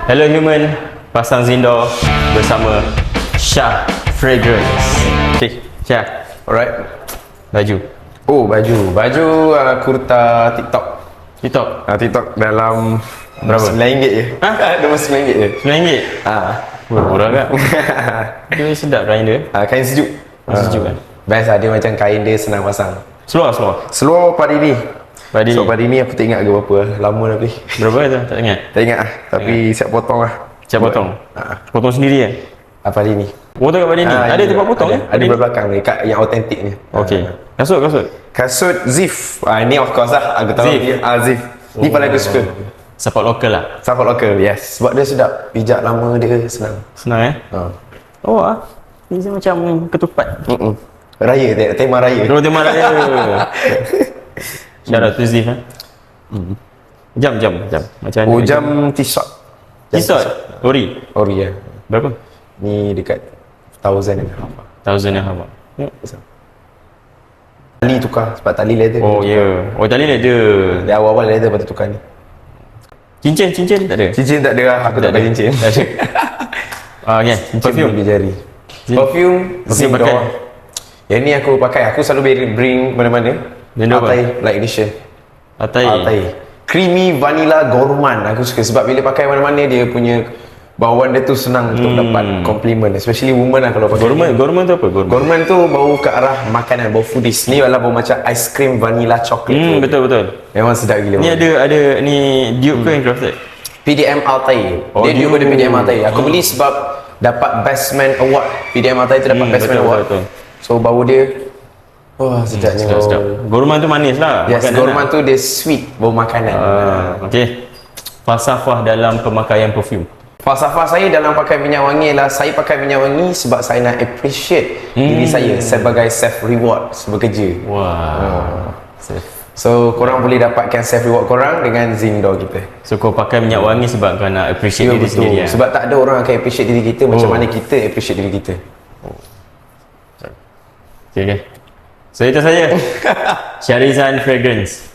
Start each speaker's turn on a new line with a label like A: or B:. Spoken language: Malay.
A: Hello Human, pasang Zindor bersama Syah Fragrance. Okay, Syah.
B: Alright.
A: Baju.
B: Oh, baju kurta TikTok. TikTok dalam
A: Berapa?
B: RM9 je. Cuma RM9 je.
A: RM9? Murah kan? Dia sedap kain dia.
B: Kain sejuk.
A: Sejuk kan?
B: Best dia macam kain dia senang pasang.
A: Seluar.
B: Seluar pada ni.
A: Padi.
B: So pada ni aku tak ingat ke berapa. Lama dah beli.
A: Berapa tu? Tak ingat?
B: Tak ingat lah. Tapi siap potong lah.
A: Siap potong? Potong sendiri kan?
B: Pada ni.
A: Potong kat padi ni? Ada tempat potong kan?
B: Ada belakang ni. Yang autentik ni.
A: Okay. Kasut?
B: Zif. Ni of course lah. Aku tahu
A: Zif?
B: dia. Zif. Ni paling aku suka.
A: Support lokal lah.
B: Support local, yes. Sebab dia sedap. Pijak lama dia senang.
A: Senang Ni macam ketupat.
B: Raya, tema raya.
A: Tema raya. Shout out to Zif Jam macam mana?
B: Jam T-shirt.
A: T-shirt? Ori
B: ya.
A: Berapa?
B: Ni dekat 1,000 and a half.
A: 1,000 yang apa?
B: Tali tukar sebab tali leather.
A: Tali leather.
B: Dia awal-awal leather lepas tu tukar ni.
A: Cincin tak ada?
B: Cincin tak ada lah. Aku tak pakai cincin.
A: Tak ada. Perfume
B: di jari. Perfume
A: pakai.
B: Zindor. Yang ni aku pakai. Aku selalu bring mana-mana.
A: Zindor
B: Altai Black Edition.
A: Altai.
B: Creamy Vanilla Gourmand. Aku suka sebab bila pakai mana-mana dia punya bauan dia tu senang untuk dapat compliment. Especially woman lah kalau pakai.
A: Gourmand tu apa?
B: Gourmand tu bau ke arah makanan, bau foodies. Ni adalah bau macam ice cream vanilla chocolate.
A: Betul.
B: Memang sedap gila.
A: Ni ada ni Duke ke yang crafted?
B: PDM Altai. Dia Duke ada PDM Altai. Aku beli sebab dapat Best Man Award. PDM Altai tu dapat Best Man Award.
A: Betul.
B: So bau dia sedapnya bau.
A: Sedap. Gourmand tu manis lah.
B: Yes, gourmand tu dia sweet, bau makanan.
A: Okay. Falsafah dalam pemakaian perfume.
B: Falsafah saya dalam pakai minyak wangi ialah saya pakai minyak wangi sebab saya nak appreciate diri saya sebagai self reward bekerja. So korang boleh dapatkan self reward korang dengan Zindor kita.
A: So kau pakai minyak wangi sebab kau nak appreciate diri sendiri.
B: Sebab tak ada orang akan appreciate diri kita macam mana kita appreciate diri kita.
A: Okay. So itu saja. Syahrizan Fragrance.